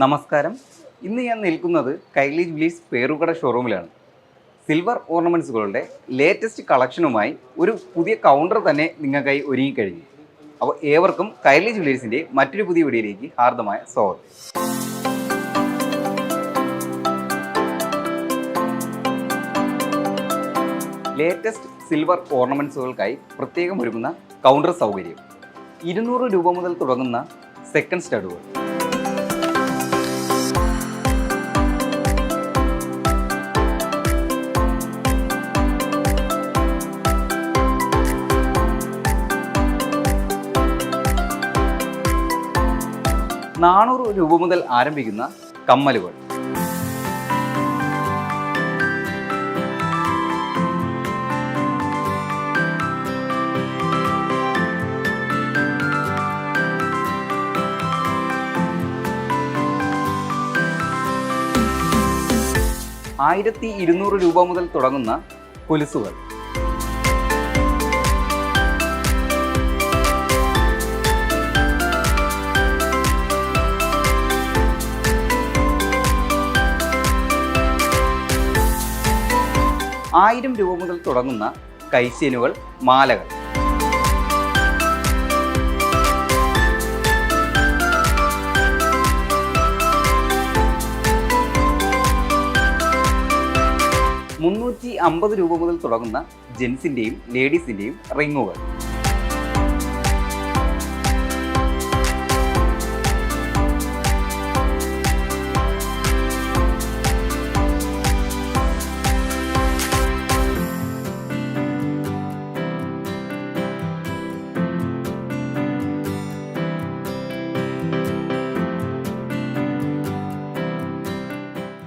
നമസ്കാരം. ഇന്ന് ഞാൻ നിൽക്കുന്നത് കൈലി ജുവലേഴ്സ് പേരുകട ഷോറൂമിലാണ്. സിൽവർ ഓർണമെൻറ്റ്സുകളുടെ ലേറ്റസ്റ്റ് കളക്ഷനുമായി ഒരു പുതിയ കൗണ്ടർ തന്നെ നിങ്ങൾക്കായി ഒരുങ്ങിക്കഴിഞ്ഞു. അപ്പോൾ ഏവർക്കും കൈലി ജുവലേഴ്സിൻ്റെ മറ്റൊരു പുതിയ വീഡിയോയിലേക്ക് ഹാർദമായ സ്വാഗതം. ലേറ്റസ്റ്റ് സിൽവർ ഓർണമെൻറ്റ്സുകൾക്കായി പ്രത്യേകം ഒരുങ്ങുന്ന കൗണ്ടർ സൗകര്യം, 200 രൂപ മുതൽ തുടങ്ങുന്ന സെക്കൻഡ് സ്റ്റഡുകൾ, രൂപ മുതൽ ആരംഭിക്കുന്ന കമ്മലുകൾ, രൂപ മുതൽ തുടങ്ങുന്ന കൊലുസുകൾ, 1000 രൂപ മുതൽ തുടങ്ങുന്ന കൈച്ചേനുകൾ, മാലകൾ, 350 രൂപ മുതൽ തുടങ്ങുന്ന ജെൻസിൻ്റെയും ലേഡീസിൻ്റെയും റിങ്ങുകൾ,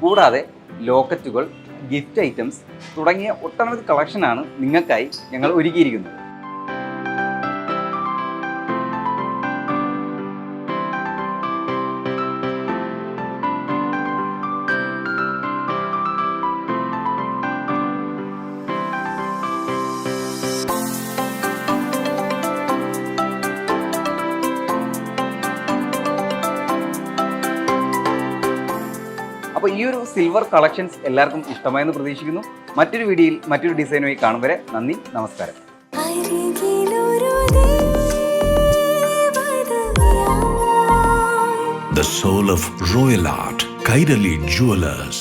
കൂടാതെ ലോക്കറ്റുകൾ, ഗിഫ്റ്റ് ഐറ്റംസ് തുടങ്ങിയ ഒട്ടനവധി കളക്ഷനാണ് നിങ്ങൾക്കായി ഞങ്ങൾ ഒരുക്കിയിരിക്കുന്നത്. അപ്പോൾ ഈ ഒരു സിൽവർ കളക്ഷൻസ് എല്ലാവർക്കും ഇഷ്ടമായെന്ന് പ്രതീക്ഷിക്കുന്നു. മറ്റൊരു വീഡിയോയിൽ മറ്റൊരു ഡിസൈനുമായി കാണും വരെ നന്ദി, നമസ്കാരം. The soul of royal art, Kairali Jewelers.